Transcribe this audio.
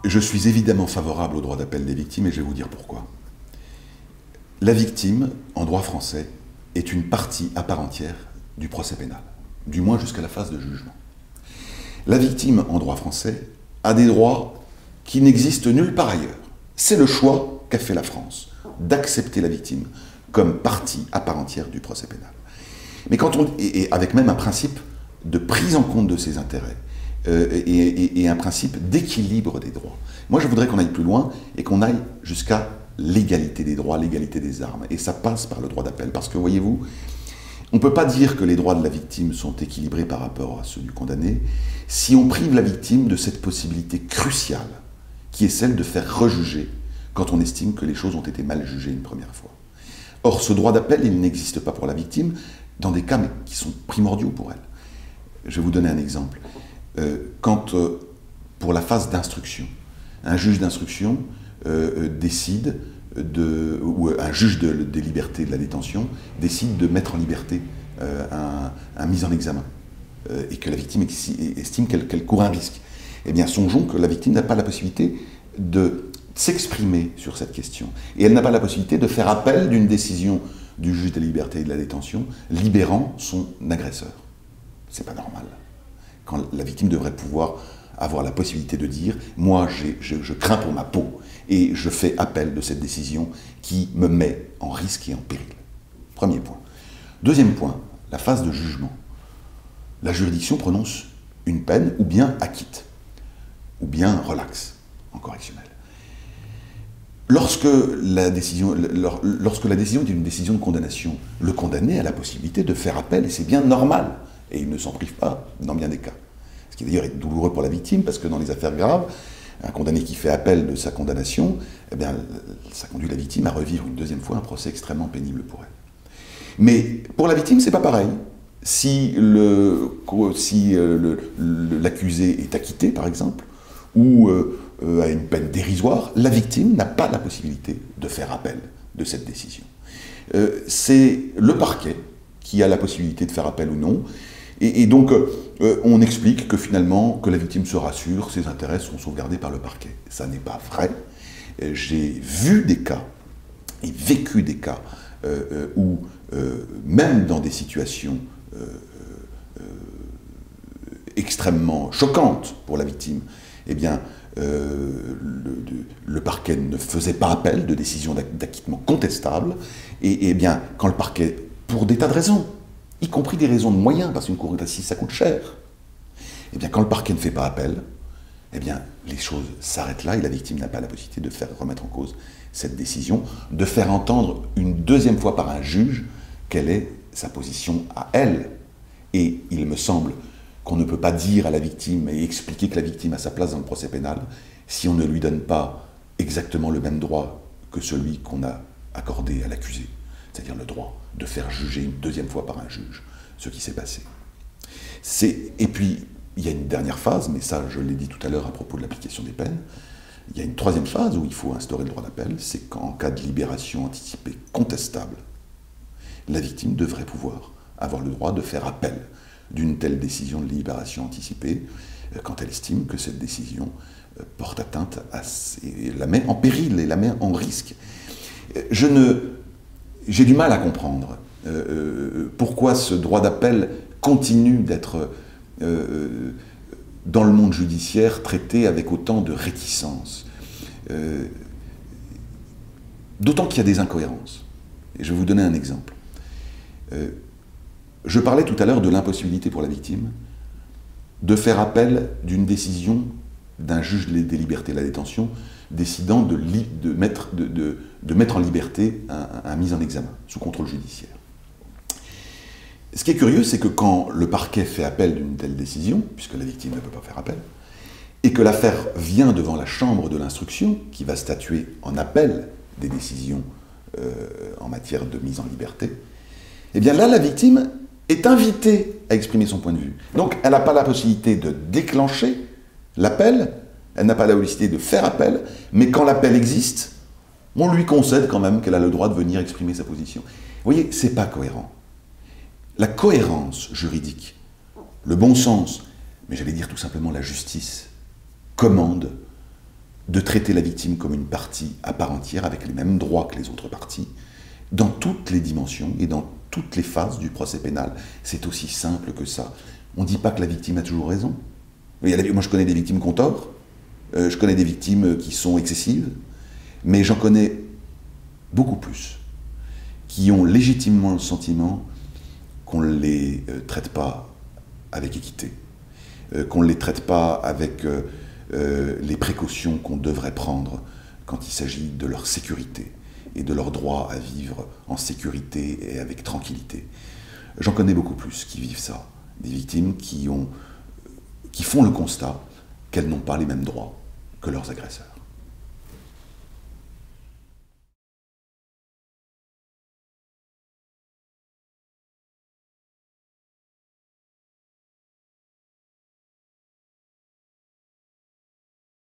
Je suis évidemment favorable au droit d'appel des victimes et je vais vous dire pourquoi. La victime, en droit français, est une partie à part entière du procès pénal, du moins jusqu'à la phase de jugement. La victime, en droit français, a des droits qui n'existent nulle part ailleurs. C'est le choix qu'a fait la France, d'accepter la victime comme partie à part entière du procès pénal. Mais quand on, et avec même un principe de prise en compte de ses intérêts, et un principe d'équilibre des droits. Moi, je voudrais qu'on aille plus loin et qu'on aille jusqu'à l'égalité des droits, l'égalité des armes. Et ça passe par le droit d'appel. Parce que, voyez-vous, on ne peut pas dire que les droits de la victime sont équilibrés par rapport à ceux du condamné si on prive la victime de cette possibilité cruciale qui est celle de faire rejuger quand on estime que les choses ont été mal jugées une première fois. Or, ce droit d'appel, il n'existe pas pour la victime dans des cas qui sont primordiaux pour elle. Je vais vous donner un exemple. Quand, pour la phase d'instruction, un juge d'instruction décide ou un juge des libertés de la détention décide de mettre en liberté un mis en examen et que la victime estime qu'elle court un risque, eh bien, songeons que la victime n'a pas la possibilité de s'exprimer sur cette question. Et elle n'a pas la possibilité de faire appel d'une décision du juge des libertés et de la détention libérant son agresseur. C'est pas normal. Quand la victime devrait pouvoir avoir la possibilité de dire « moi, je crains pour ma peau et je fais appel de cette décision qui me met en risque et en péril ». Premier point. Deuxième point, la phase de jugement. La juridiction prononce une peine ou bien acquitte, ou bien relaxe en correctionnel. Lorsque la décision est une décision de condamnation, le condamné a la possibilité de faire appel et c'est bien normal. Et il ne s'en prive pas dans bien des cas. Ce qui d'ailleurs est douloureux pour la victime, parce que dans les affaires graves, un condamné qui fait appel de sa condamnation, eh bien, ça conduit la victime à revivre une deuxième fois un procès extrêmement pénible pour elle. Mais pour la victime, c'est pas pareil. Si l'accusé est acquitté, par exemple, ou a une peine dérisoire, la victime n'a pas la possibilité de faire appel de cette décision. C'est le parquet qui a la possibilité de faire appel ou non. Et donc, on explique que finalement, que la victime se rassure, ses intérêts sont sauvegardés par le parquet. Ça n'est pas vrai. J'ai vu des cas, et vécu des cas, où, même dans des situations extrêmement choquantes pour la victime, eh bien, le parquet ne faisait pas appel de décisions d'acquittement contestables, et bien, quand le parquet, pour des tas de raisons, y compris des raisons de moyens, parce qu'une cour d'assises, ça coûte cher. Eh bien, quand le parquet ne fait pas appel, eh bien, les choses s'arrêtent là et la victime n'a pas la possibilité de faire remettre en cause cette décision, de faire entendre une deuxième fois par un juge quelle est sa position à elle. Et il me semble qu'on ne peut pas dire à la victime et expliquer que la victime a sa place dans le procès pénal si on ne lui donne pas exactement le même droit que celui qu'on a accordé à l'accusé. C'est-à-dire le droit de faire juger une deuxième fois par un juge ce qui s'est passé. Et puis, il y a une dernière phase, mais ça, je l'ai dit tout à l'heure à propos de l'application des peines, il y a une troisième phase où il faut instaurer le droit d'appel, c'est qu'en cas de libération anticipée contestable, la victime devrait pouvoir avoir le droit de faire appel d'une telle décision de libération anticipée quand elle estime que cette décision porte atteinte et la met en péril et la met en risque. J'ai du mal à comprendre pourquoi ce droit d'appel continue d'être dans le monde judiciaire traité avec autant de réticence. D'autant qu'il y a des incohérences. Et je vais vous donner un exemple. Je parlais tout à l'heure de l'impossibilité pour la victime de faire appel d'une décision d'un juge des libertés de la détention décidant de mettre en liberté un mis en examen sous contrôle judiciaire. Ce qui est curieux, c'est que quand le parquet fait appel d'une telle décision, puisque la victime ne peut pas faire appel, et que l'affaire vient devant la chambre de l'instruction, qui va statuer en appel des décisions en matière de mise en liberté, eh bien là, la victime est invitée à exprimer son point de vue. Donc, elle n'a pas la possibilité de déclencher l'appel, elle n'a pas la possibilité de faire appel, mais quand l'appel existe, on lui concède quand même qu'elle a le droit de venir exprimer sa position. Vous voyez, c'est pas cohérent. La cohérence juridique, le bon sens, mais j'allais dire tout simplement la justice, commande de traiter la victime comme une partie à part entière, avec les mêmes droits que les autres parties, dans toutes les dimensions et dans toutes les phases du procès pénal. C'est aussi simple que ça. On ne dit pas que la victime a toujours raison. Moi, je connais des victimes qui ont tort, je connais des victimes qui sont excessives, mais j'en connais beaucoup plus qui ont légitimement le sentiment qu'on ne les traite pas avec équité, qu'on ne les traite pas avec les précautions qu'on devrait prendre quand il s'agit de leur sécurité et de leur droit à vivre en sécurité et avec tranquillité. J'en connais beaucoup plus qui vivent ça, des victimes qui font le constat qu'elles n'ont pas les mêmes droits que leurs agresseurs.